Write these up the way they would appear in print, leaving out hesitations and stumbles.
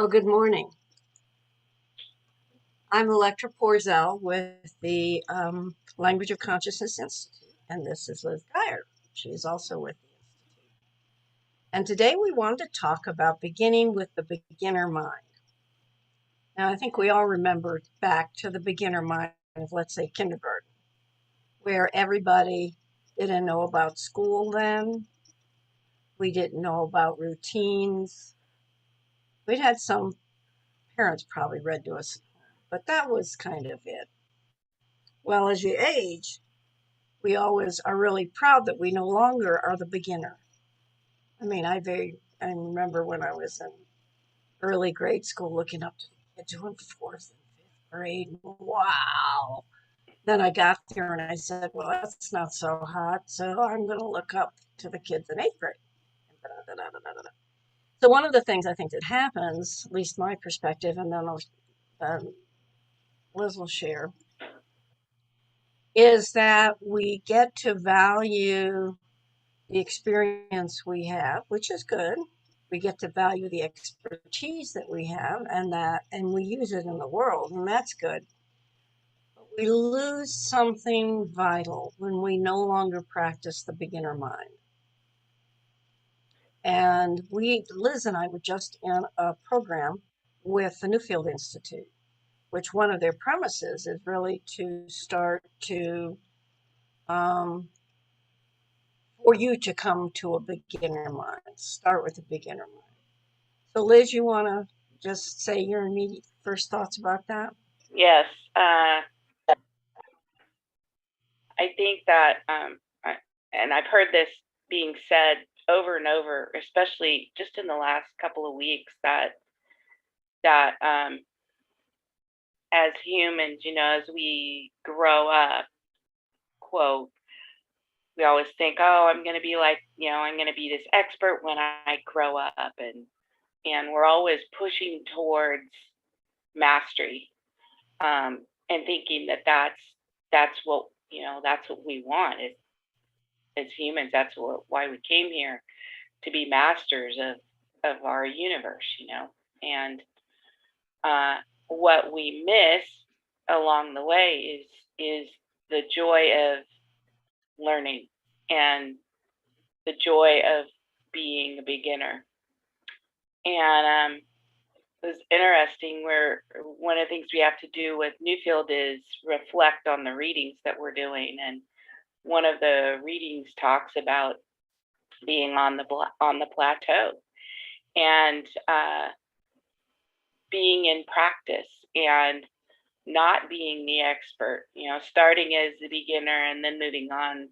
Oh, good morning. I'm Electra Porzel with the Language of Consciousness Institute, and this is Liz Geyer. She is also with the Institute. And today we want to talk about beginning with the beginner mind. Now, I think we all remember back to the beginner mind of, let's say, kindergarten, where everybody didn't know about school then. We didn't know about routines. We'd had some parents probably read to us, but that was kind of it. Well, as you age, we always are really proud that we no longer are the beginner. I mean, I remember when I was in early grade school looking up to the kids who were in fourth and fifth grade. Wow. Then I got there and I said, well, that's not so hot. So I'm going to look up to the kids in eighth grade. So one of the things I think that happens, at least my perspective, and then Liz will share, is that we get to value the experience we have, which is good. We get to value the expertise that we have and we use it in the world, and that's good. But we lose something vital when we no longer practice the beginner mind. And Liz and I were just in a program with the Newfield Institute, which one of their premises is really to start to for you to come to a beginner mind. Start with a beginner mind. So, Liz, you want to just say your immediate first thoughts about that? Yes, I think that, and I've heard this being said over and over, especially just in the last couple of weeks, that as humans, as we grow up, quote, we always think, oh, I'm going to be like, I'm going to be this expert when I grow up, and we're always pushing towards mastery, and thinking that that's what that's what we want as humans. That's why we came here, to be masters of our universe, and what we miss along the way is the joy of learning and the joy of being a beginner. And it was interesting where one of the things we have to do with Newfield is reflect on the readings that we're doing. And one of the readings talks about being on the plateau and being in practice and not being the expert, starting as the beginner and then moving on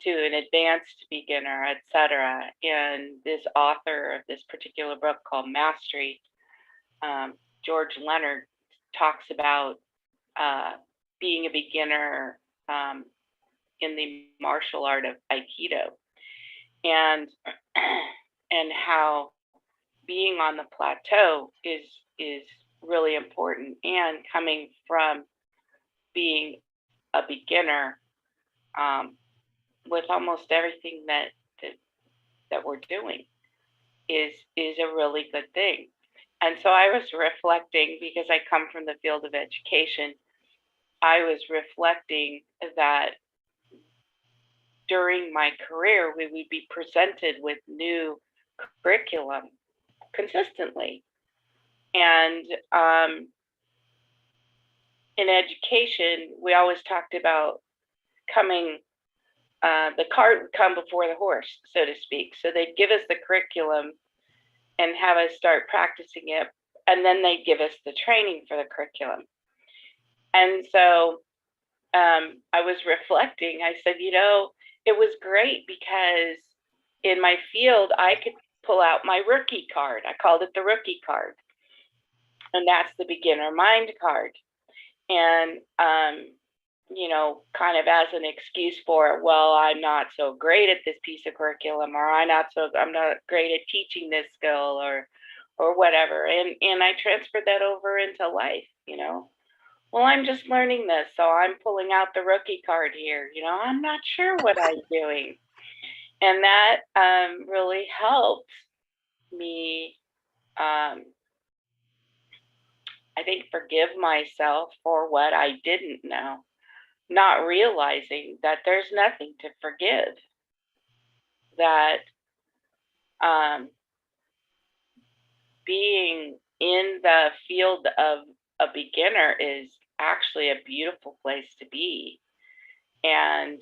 to an advanced beginner, etc. And this author of this particular book called Mastery, George Leonard, talks about being a beginner in the martial art of Aikido, and how being on the plateau is really important, and coming from being a beginner with almost everything that we're doing is a really good thing. And so I was reflecting, because I come from the field of education, I was reflecting that during my career, we would be presented with new curriculum consistently. And in education, we always talked about the cart would come before the horse, so to speak. So they'd give us the curriculum and have us start practicing it, and then they'd give us the training for the curriculum. And so I was reflecting. I said, it was great because in my field, I could pull out my rookie card. I called it the rookie card. And that's the beginner mind card. And, kind of as an excuse for, well, I'm not so great at this piece of curriculum, or I'm not great at teaching this skill, or whatever. And I transferred that over into life, Well, I'm just learning this, so I'm pulling out the rookie card here. I'm not sure what I'm doing. And that really helped me I think, forgive myself for what I didn't know, not realizing that there's nothing to forgive, that um, being in the field of a beginner is actually a beautiful place to be. And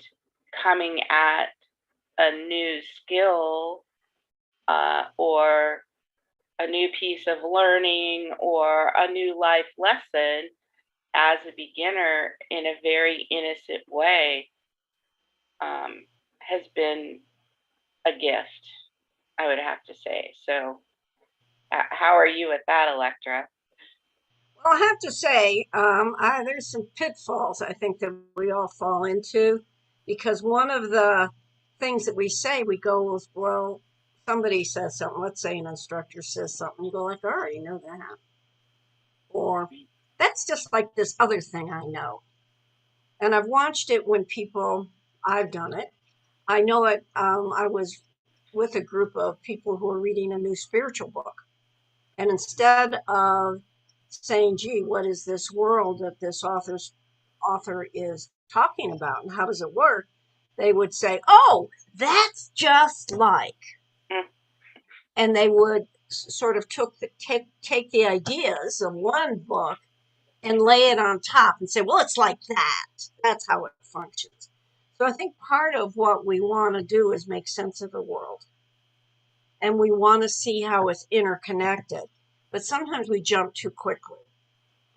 coming at a new skill or a new piece of learning or a new life lesson as a beginner in a very innocent way has been a gift, I would have to say. So, how are you with that, Electra? Well, I have to say, there's some pitfalls I think that we all fall into because one of the things that we say, we go, well, somebody says something, let's say an instructor says something, you go like, I already know that. Or that's just like this other thing I know. And I've watched it when people, I've done it. I know it. I was with a group of people who were reading a new spiritual book. And instead of saying, gee, what is this world that this author is talking about and how does it work? They would say, oh, that's just like, Mm, and they would sort of take the ideas of one book and lay it on top and say, well, it's like that. That's how it functions. So I think part of what we want to do is make sense of the world and we want to see how it's interconnected. But sometimes we jump too quickly.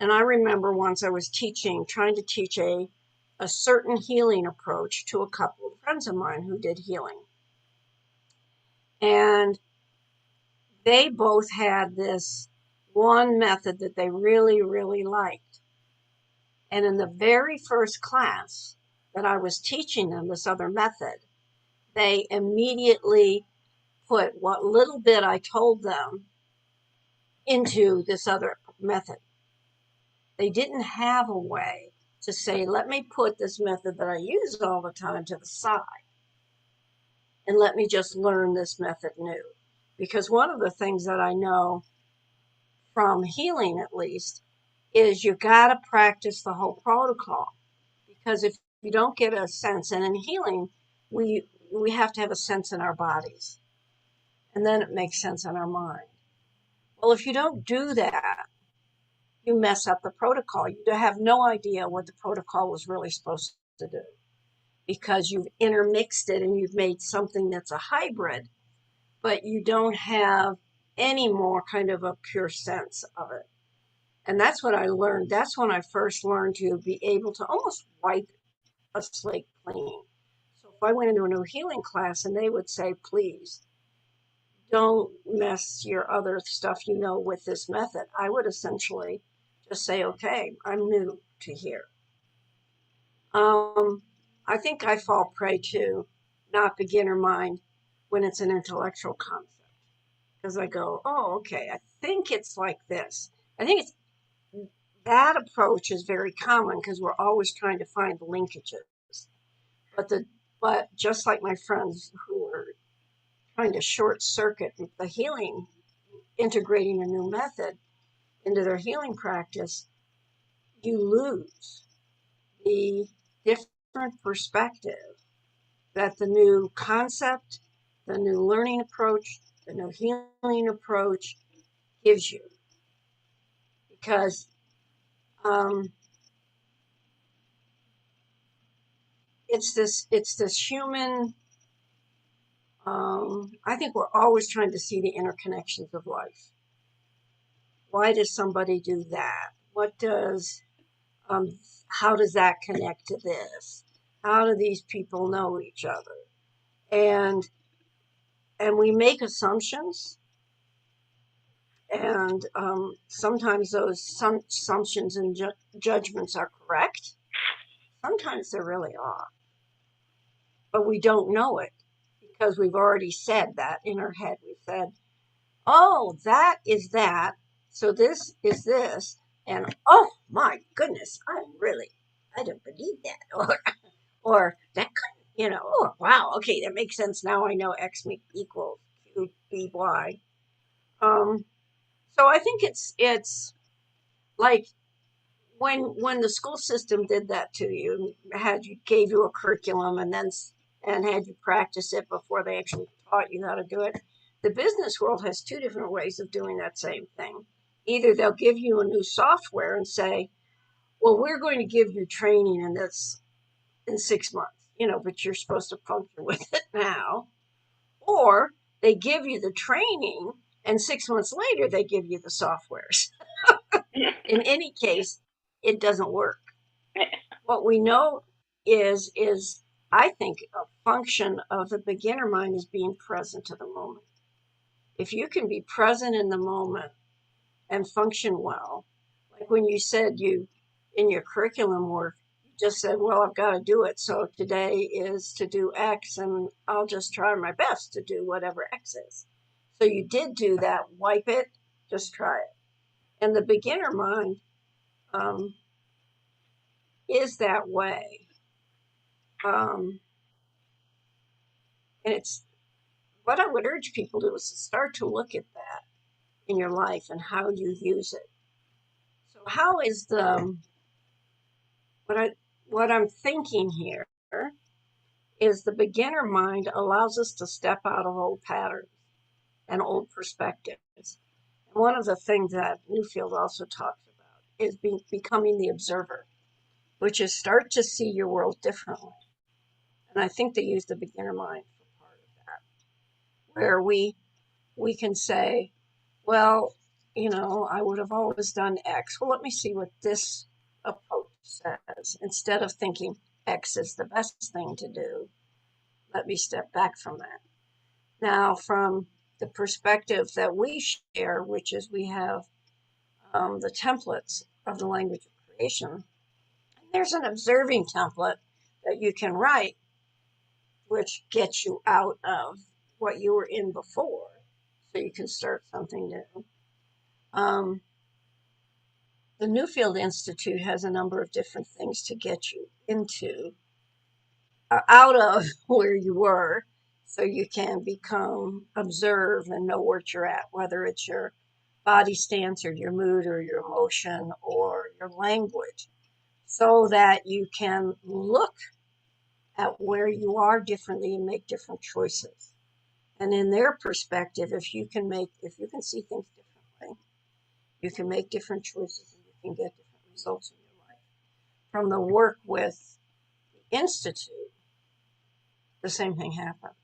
And I remember once I was trying to teach a certain healing approach to a couple of friends of mine who did healing. And they both had this one method that they really, really liked. And in the very first class that I was teaching them this other method, they immediately put what little bit I told them into this other method. They didn't have a way to say, let me put this method that I use all the time to the side and let me just learn this method new. Because one of the things that I know from healing, at least, is you got to practice the whole protocol. Because if you don't get a sense, and in healing, we have to have a sense in our bodies, and then it makes sense in our mind. Well, if you don't do that, you mess up the protocol. You have no idea what the protocol was really supposed to do because you've intermixed it and you've made something that's a hybrid, but you don't have any more kind of a pure sense of it. And that's what I learned. That's when I first learned to be able to almost wipe a slate clean. So if I went into a new healing class and they would say, please don't mess your other stuff you know with this method, I would essentially just say, okay, I'm new to here. I think I fall prey to not beginner mind when it's an intellectual concept because I go, oh, okay, I think it's like this. I think it's that approach is very common because we're always trying to find linkages. But just like my friends who are trying to short circuit the healing, integrating a new method into their healing practice, you lose the different perspective that the new concept, the new learning approach, the new healing approach gives you. Because um, it's this human. I think we're always trying to see the interconnections of life. Why does somebody do that? What does how does that connect to this? How do these people know each other? And we make assumptions, and sometimes those assumptions and judgments are correct. Sometimes they're really off, but we don't know it because we've already said that in our head. We said, "Oh, that is that. So this is this." And oh my goodness, I don't believe that, or that couldn't, oh wow, okay, that makes sense. Now I know X equals Q B Y. Um, so I think it's like when the school system did that to you, gave you a curriculum and had you practice it before they actually taught you how to do it. The business world has two different ways of doing that same thing. Either they'll give you a new software and say, well, we're going to give you training in this in 6 months, but you're supposed to function with it now. Or they give you the training and 6 months later they give you the softwares. In any case, it doesn't work. What we know is I think a function of the beginner mind is being present to the moment. If you can be present in the moment and function well, like when you said you in your curriculum work, you just said, well, I've got to do it. So today is to do X and I'll just try my best to do whatever X is. So you did do that, wipe it, just try it. And the beginner mind um, is that way. Um, and it's what I would urge people to do is to start to look at that in your life and how you use it. So how is the what I what I'm thinking here is the beginner mind allows us to step out of old patterns and old perspectives. And one of the things that Newfield also talks about is becoming the observer, which is start to see your world differently. And I think they use the beginner mind for part of that, where we can say, well, I would have always done X. Well, let me see what this approach says. Instead of thinking X is the best thing to do, let me step back from that. Now, from the perspective that we share, which is we have the templates of the language of creation, there's an observing template that you can write, which gets you out of what you were in before, so you can start something new. The Newfield Institute has a number of different things to get you out of where you were, so you can observe and know where you're at, whether it's your body stance or your mood or your emotion or your language, so that you can look at where you are differently and make different choices. And in their perspective, if you can see things differently, you can make different choices and you can get different results in your life. From the work with the Institute, the same thing happens.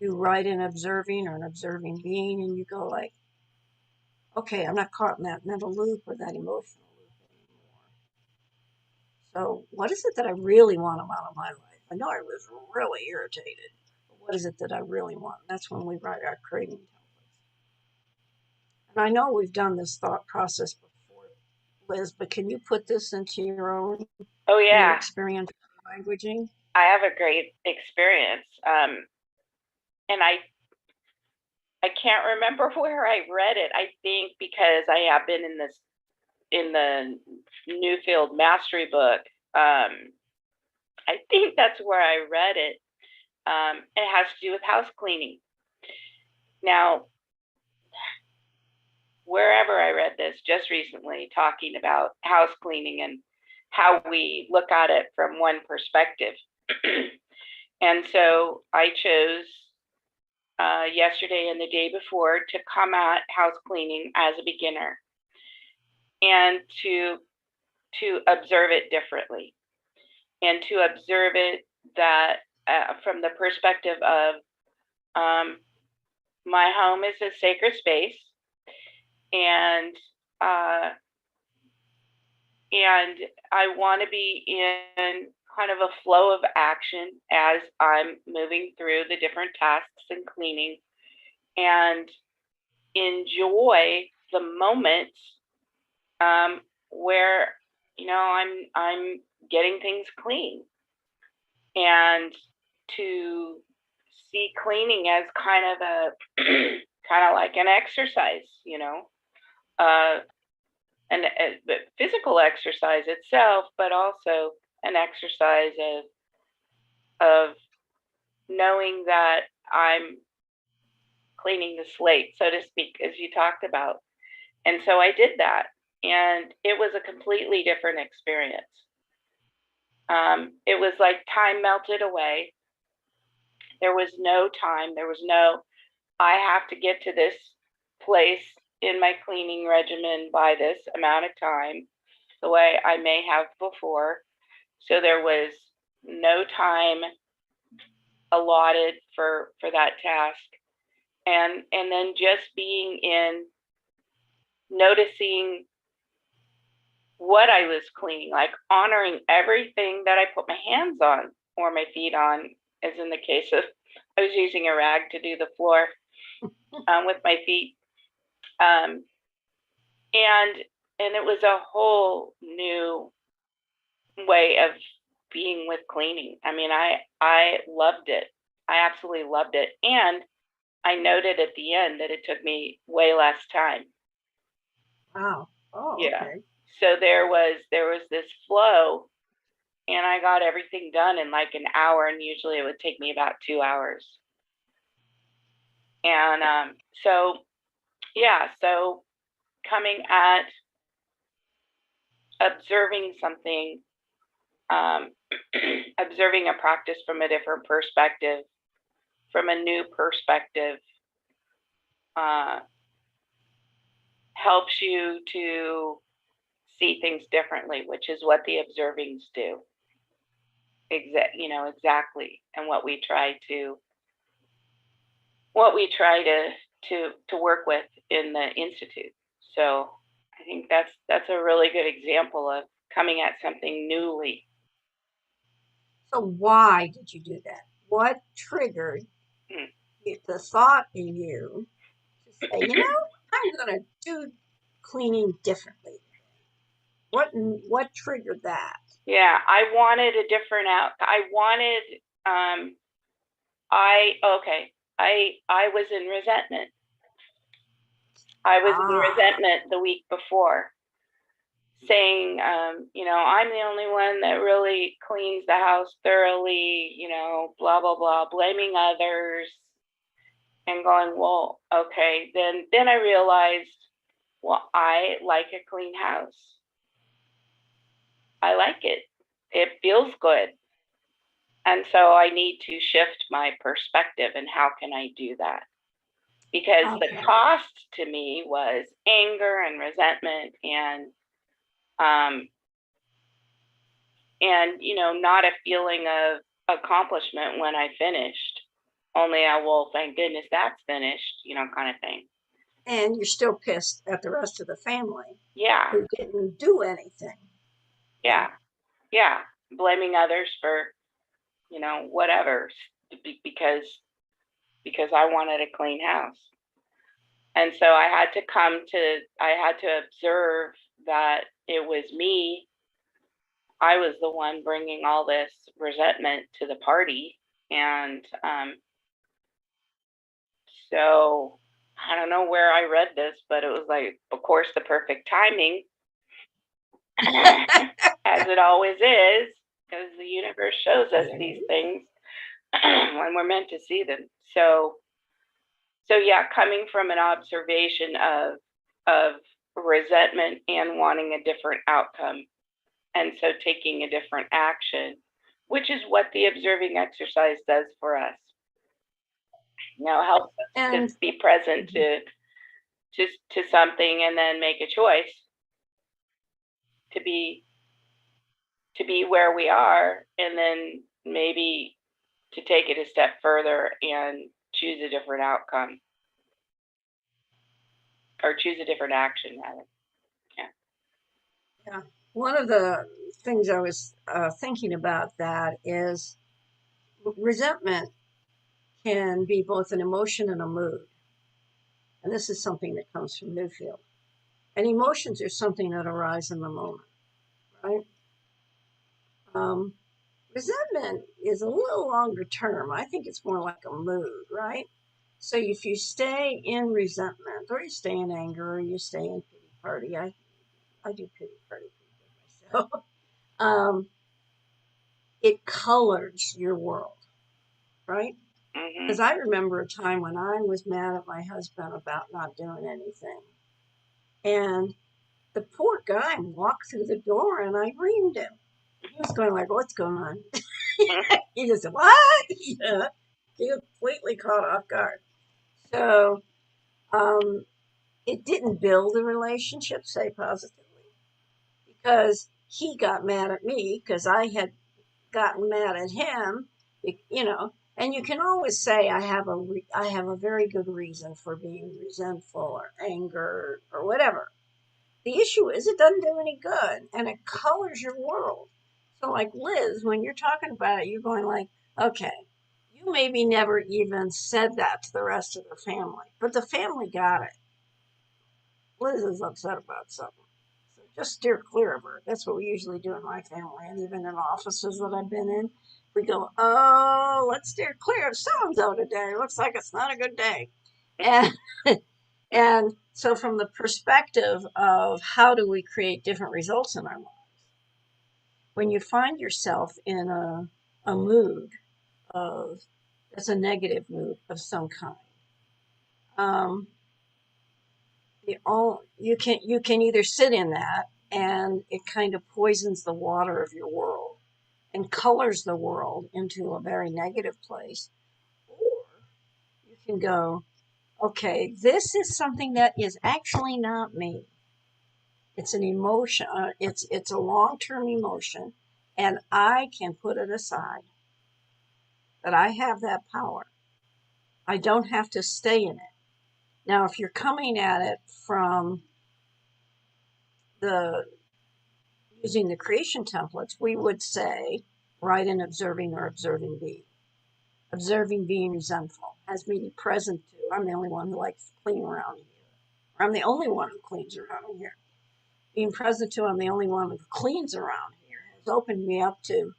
You write an observing or an observing being and you go like, okay, I'm not caught in that mental loop or that emotional loop anymore. So what is it that I really want out of my life? I know I was really irritated, but what is it that I really want? And that's when we write our craving templates. And I know we've done this thought process before, Liz, but can you put this into your Oh yeah, experiential languaging? I have a great experience, and I can't remember where I read it. I think because I have been in the Newfield Mastery book. I think that's where I read it. It has to do with house cleaning. Now, wherever I read this just recently, talking about house cleaning and how we look at it from one perspective. And so I chose yesterday and the day before to come at house cleaning as a beginner and to observe it differently and to observe it that from the perspective of my home is a sacred space, and I want to be in kind of a flow of action as I'm moving through the different tasks and cleaning, and enjoy the moments where I'm getting things clean, and to see cleaning as kind of kind of like an exercise, and physical exercise itself, but also an exercise of knowing that I'm cleaning the slate, so to speak, as you talked about. And so I did that. and it was a completely different experience. It was like time melted away. There was no time. There was no, I have to get to this place in my cleaning regimen by this amount of time, the way I may have before. So there was no time allotted for that task. And then just being in, noticing what I was cleaning, like honoring everything that I put my hands on or my feet on, as in the case of, I was using a rag to do the floor with my feet. And it was a whole new way of being with cleaning. I mean, I loved it. I absolutely loved it. And I noted at the end that it took me way less time. Wow. Oh, Yeah. okay. So there was this flow, and I got everything done in like an hour, and usually it would take me about 2 hours. And so yeah, so coming at observing something, observing a practice from a different perspective, from a new perspective, helps you to see things differently, which is what the observings do. Exactly, and what we try to work with in the institute. So I think that's a really good example of coming at something newly. So why did you do that? What triggered the thought in you to say, I'm going to do cleaning differently? What triggered that? Yeah, I wanted a different out. I wanted. I was in resentment. I was in resentment the week before, saying, I'm the only one that really cleans the house thoroughly, blah, blah, blah, blaming others, and going, well, okay, then I realized, well, I like a clean house. I like it. It feels good. And so I need to shift my perspective, and how can I do that? Because the cost to me was anger and resentment and not a feeling of accomplishment when I finished. Only well, thank goodness that's finished, kind of thing. And you're still pissed at the rest of the family. Yeah. Who didn't do anything. Yeah. Yeah. Blaming others for, whatever, because I wanted a clean house. And so I had to observe that it was me. I was the one bringing all this resentment to the party. And so I don't know where I read this, but it was like, of course, the perfect timing, as it always is, because the universe shows us these things when we're meant to see them. So yeah, coming from an observation of resentment and wanting a different outcome, and so taking a different action, which is what the observing exercise does for us. Helps us to be present to something, and then make a choice to be where we are, and then maybe to take it a step further and choose a different outcome, or choose a different action, rather. Yeah. One of the things I was thinking about that is resentment can be both an emotion and a mood. And this is something that comes from Newfield. And emotions are something that arise in the moment, right? Resentment is a little longer term. I think it's more like a mood, right? So if you stay in resentment, or you stay in anger, or you stay in pity party, I do pity party myself. It colors your world, right? Because I remember a time when I was mad at my husband about not doing anything. And the poor guy walked through the door and I reamed him. He was going like, what's going on? He just said, what? Yeah. He was completely caught off guard. So it didn't build a relationship, say positively, because he got mad at me because I had gotten mad at him, you know. And you can always say I have a very good reason for being resentful or anger or whatever. The issue is it doesn't do any good and it colors your world. So like Liz, when you're talking about it, you're going like, okay, you maybe never even said that to the rest of the family, but the family got it. Liz is upset about something. So just steer clear of her. That's what we usually do in my family, and even in offices that I've been in. We go, oh, let's steer clear of so-and-so today. Looks like it's not a good day. And and so from the perspective of how do we create different results in our lives, when you find yourself in a mood of that's a negative mood of some kind, um, you can either sit in that and it kind of poisons the water of your world and colors the world into a very negative place, or you can go, okay, this is something that is actually not me. It's an emotion. It's a long-term emotion, and I can put it aside. That I have that power. I don't have to stay in it. Now, if you're coming at it from the using the creation templates, we would say write an observing or observing being. Observing being resentful has me present to. I'm the only one who likes to clean around here. Or I'm the only one who cleans around here. Being present to, I'm the only one who cleans around here has opened me up to.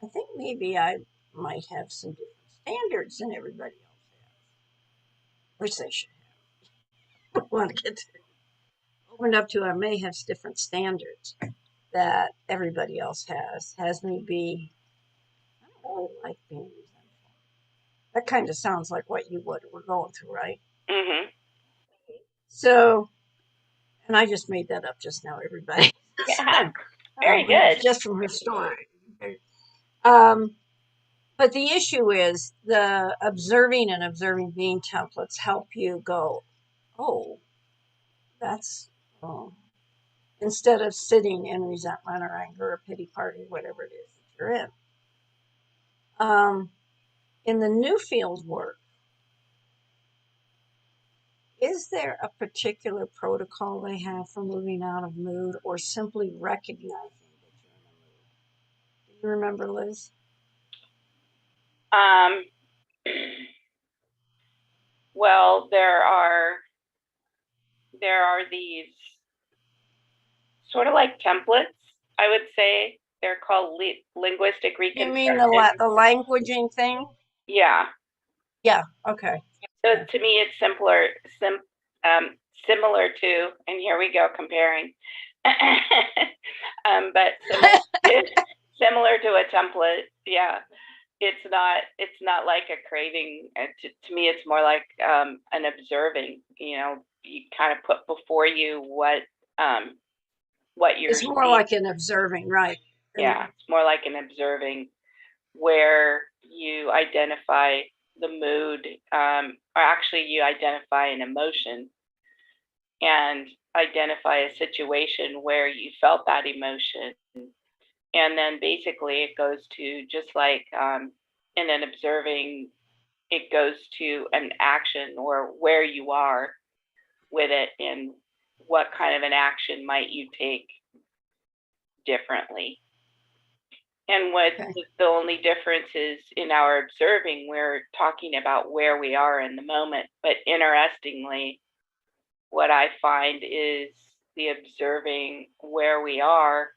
I think maybe I might have some different standards than everybody else has, which they should have. I want to get to opened up to. I may have different standards that everybody else has me be. I don't really like being resentful. That kind of sounds like what you were going through, right? Mm-hmm. So, and I just made that up just now, everybody. Yeah, very It was good. just from her story. Um, but the issue is the observing and observing being templates help you go, oh, that's wrong. Instead of sitting in resentment or anger or pity party, whatever it is that you're in. In the new field work, is there a particular protocol they have for moving out of mood or simply recognizing that you're in a mood? Do you remember, Liz? Um, well, there are these sort of like templates, I would say. They're called linguistic You mean reconstruction. the languaging thing? Yeah. Yeah. Okay. So Okay. to me, it's um, similar to, and here we go comparing, but similar to a template. Yeah, it's not like a craving. To me, it's more like an observing. You kind of put before you what you're It's more seeing. like an observing, right? Yeah, it's more like an observing where you identify the mood, or actually you identify an emotion and identify a situation where you felt that emotion. And then basically it goes to just like in an observing, it goes to an action or where you are with it and what kind of an action might you take differently. And what Okay. the only difference is in our observing, we're talking about where we are in the moment. But interestingly, what I find is the observing where we are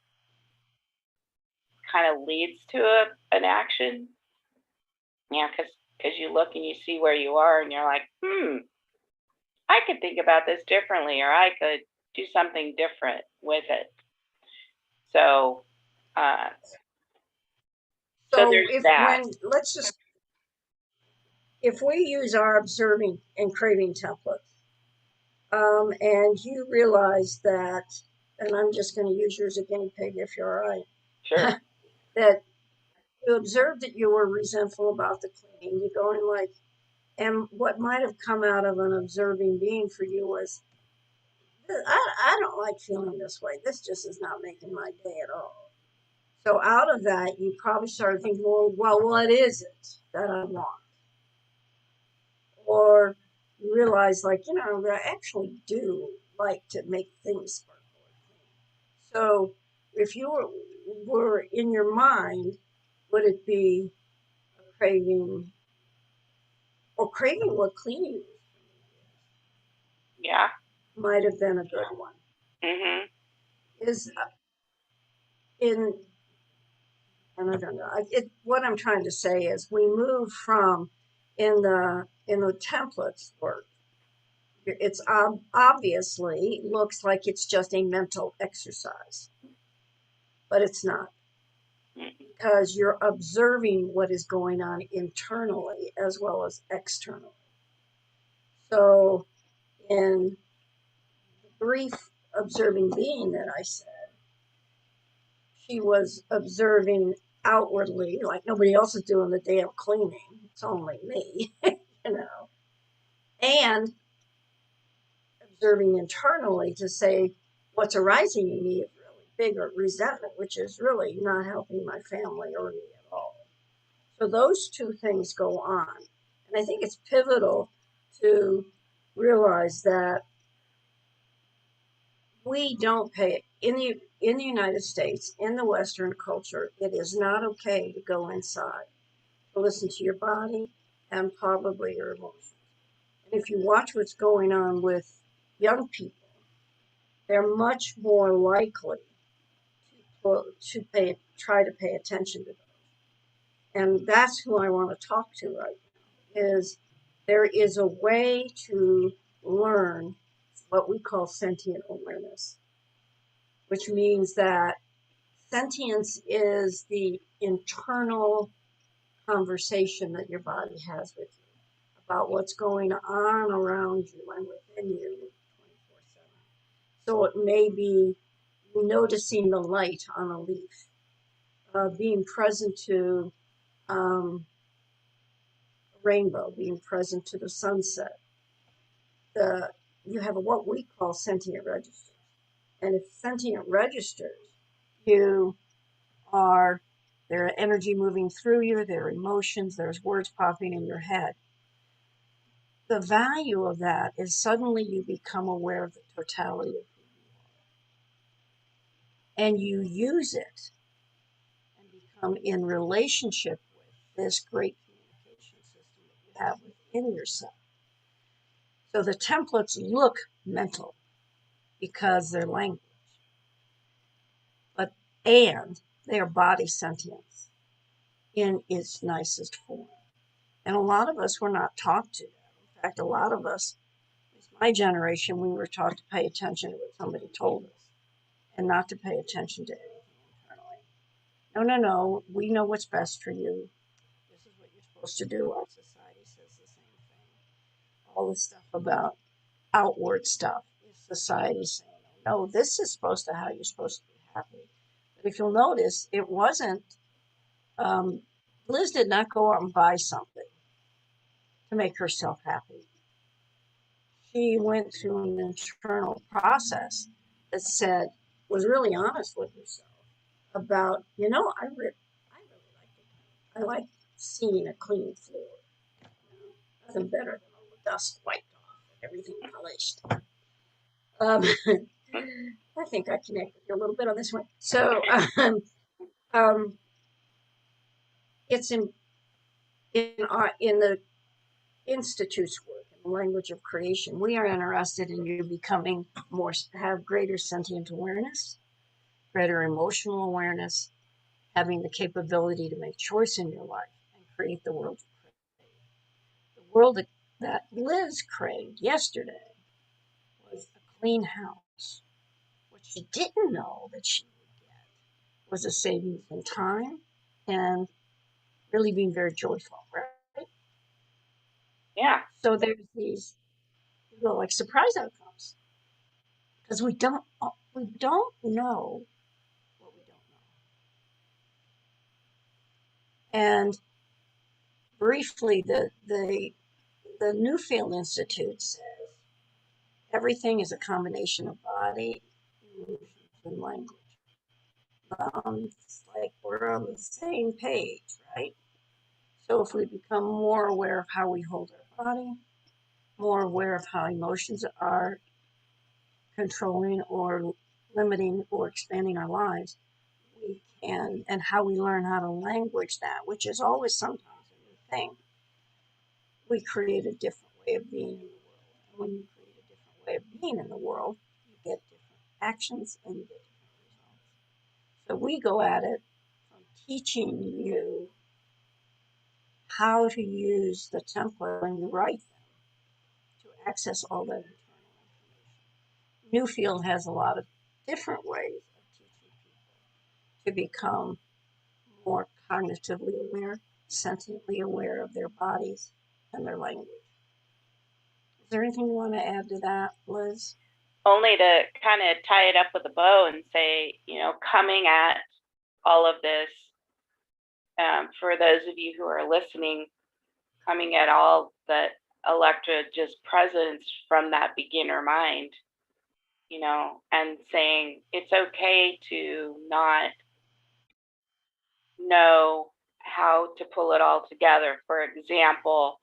kind of leads to an action. Yeah, because you look and you see where you are and you're like, I could think about this differently, or I could do something different with it. So, uh, so So there's that. if we use our observing and craving templates, and you realize that, and I'm just going to use you as a guinea pig if you're all Sure. right, that you observed that you were resentful about the cleaning. You're going like, and what might have come out of an observing being for you was, I don't like feeling this way. This just is not making my day at all. So out of that, you probably started thinking, well, what is it that I want? Or you realize, like, I actually do like to make things sparkle and clean. So if you were in your mind, would it be a craving or craving what cleaning Yeah. might have been a good one? Mhm. Is in and I don't know. What I'm trying to say is we move from in the templates work. It's obviously looks like it's just a mental exercise, but it's not, Mhm. because you're observing what is going on internally as well as externally. So in the brief observing being that I said, she was observing outwardly, like nobody else is doing the damn cleaning. It's only me, you know, and observing internally to say what's arising in me is really bigger resentment, which is really not helping my family or me at all. So those two things go on. And I think it's pivotal to realize that we don't pay in the United States, in the Western culture, it is not okay to go inside, to listen to your body and probably your emotions. And if you watch what's going on with young people, they're much more likely try to pay attention to those. And that's who I want to talk to right now. Is there is a way to learn what we call sentient awareness, which means that sentience is the internal conversation that your body has with you about what's going on around you and within you 24/7. So it may be noticing the light on a leaf, being present to a rainbow, being present to the sunset. You have what we call sentient registers. And if sentient registers, you are there are energy moving through you, there are emotions, there's words popping in your head. The value of that is suddenly you become aware of the totality of who you are. And you use it and become in relationship with this great communication system that you have within yourself. So the templates look mental because they're language, but and they are body sentience in its nicest form. And a lot of us were not taught to that. In fact, a lot of us, it's my generation, we were taught to pay attention to what somebody told us and not to pay attention to anything internally. No, no, no, we know what's best for you. This is what you're supposed to do. Our society says the same thing. All this stuff about outward stuff is society saying, no, this is supposed to how you're supposed to be happy. But if you'll notice, it wasn't, um, Liz did not go out and buy something to make herself happy. She went through an internal process that said, was really honest with herself about, I really like it. I like seeing a clean floor. Nothing better than all the dust wiped off and everything polished. Um, I think I connect with you a little bit on this one. So um, it's in the institute's work in the language of creation. We are interested in you becoming have greater sentient awareness, greater emotional awareness, having the capability to make choice in your life and create the world you crave. The world that Liz craved yesterday was a clean house. What she didn't know that she would get was a savings in time and really being very joyful, right? Yeah. So there's these, like surprise outcomes. because we don't know what we don't know. And briefly, the Newfield Institute says everything is a combination of body, emotions, and language. It's like we're on the same page, right? So if we become more aware of how we hold our body, more aware of how emotions are controlling or limiting or expanding our lives, we can, and how we learn how to language that, which is always sometimes a new thing, we create a different way of being in the world. And when you create a different way of being in the world, you get different actions and you get different results. So we go at it from teaching you how to use the template when you write them to access all that internal information. Newfield has a lot of different ways of teaching people to become more cognitively aware, sentiently aware of their bodies and their language. Is there anything you want to add to that, Liz? Only to kind of tie it up with a bow and say, coming at all of this, for those of you who are listening, coming at all that Electra just presents from that beginner mind, and saying it's okay to not know how to pull it all together. For example,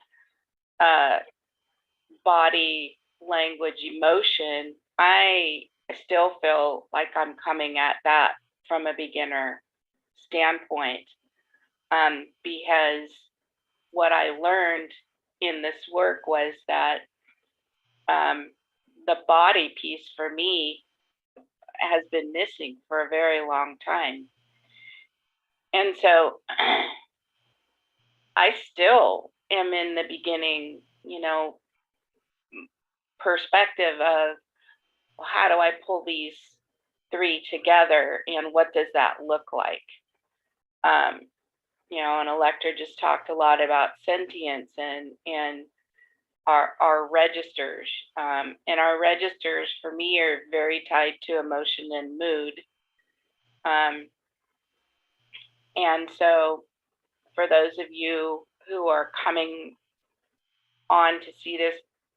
body, language, emotion, I still feel like I'm coming at that from a beginner standpoint, because what I learned in this work was that the body piece for me has been missing for a very long time. And so I still am in the beginning, perspective of, well, how do I pull these three together and what does that look like? And Electra just talked a lot about sentience and our registers. And our registers for me are very tied to emotion and mood. And so for those of you who are coming on to see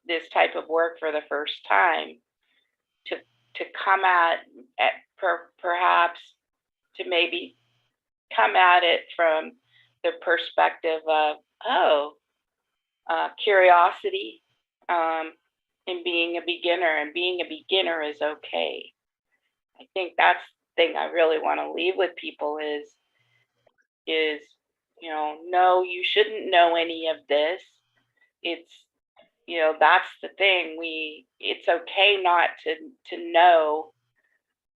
this type of work for the first time, to come at perhaps to maybe come at it from the perspective of curiosity, and being a beginner, and being a beginner is okay. I think that's the thing I really want to leave with people is no, you shouldn't know any of this. It's that's the thing. It's okay not to know.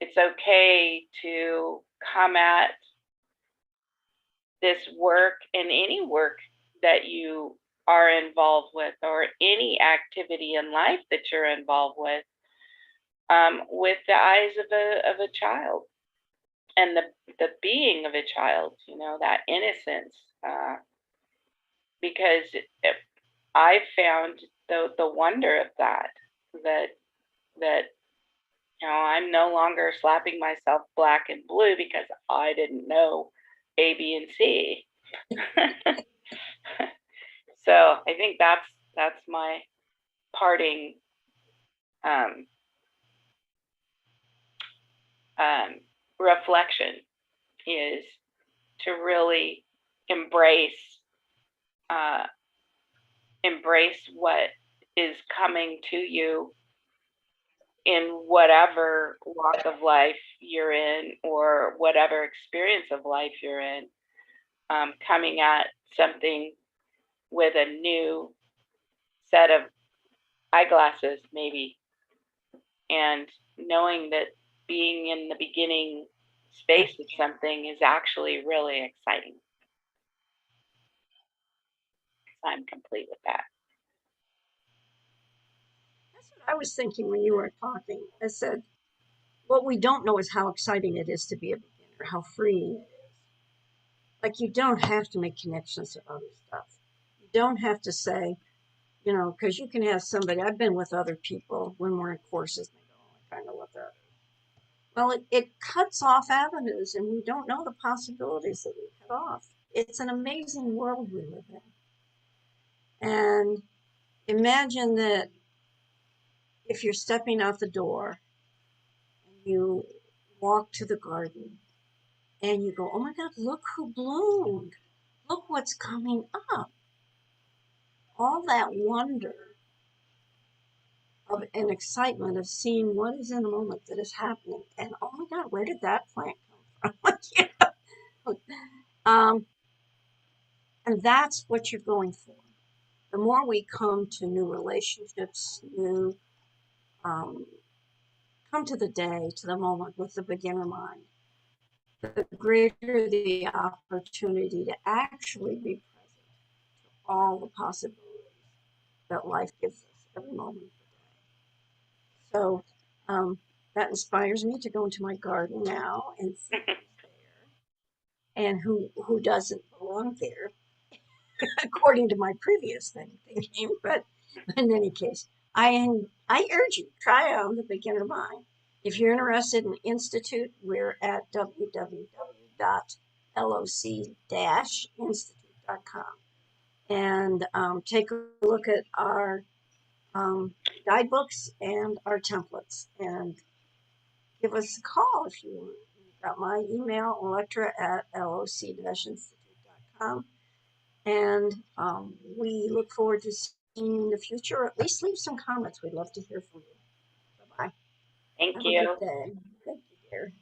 It's okay to come at this work and any work that you are involved with, or any activity in life that you're involved with the eyes of a child, and the being of a child, that innocence, because I found the wonder of that I'm no longer slapping myself black and blue because I didn't know A, B, and C. So I think that's my parting reflection, is to really embrace what is coming to you in whatever walk of life you're in, or whatever experience of life you're in, coming at something with a new set of eyeglasses maybe, and knowing that being in the beginning space of something is actually really exciting. I'm complete with that. That's what I was thinking when you were talking. I said, what we don't know is how exciting it is to be a beginner, how freeing it is. Like, you don't have to make connections to other stuff. You don't have to say, because you can have somebody, I've been with other people when we're in courses, and they go, oh, I kind of love Well, it cuts off avenues, and we don't know the possibilities that we cut off. It's an amazing world we live in. And imagine that if you're stepping out the door and you walk to the garden and you go, oh my God, look who bloomed. Look what's coming up. All that wonder of an excitement of seeing what is in a moment that is happening. And oh my God, where did that plant come from? Yeah. And that's what you're going for. The more we come to new relationships, um, come to the day, to the moment with the beginner mind, the greater the opportunity to actually be present to all the possibilities that life gives us every moment of the day. So that inspires me to go into my garden now and see who's there and who doesn't belong there, according to my previous thinking. But in any case, I urge you, try on the beginner mind. If you're interested in Institute, we're at www.loc-institute.com. And take a look at our guidebooks and our templates. And give us a call if you want. You've got my email, electra@loc-institute.com. And we look forward to seeing you in the future, or at least leave some comments. We'd love to hear from you. Bye-bye. Thank Have a good you. day. Thank you, dear.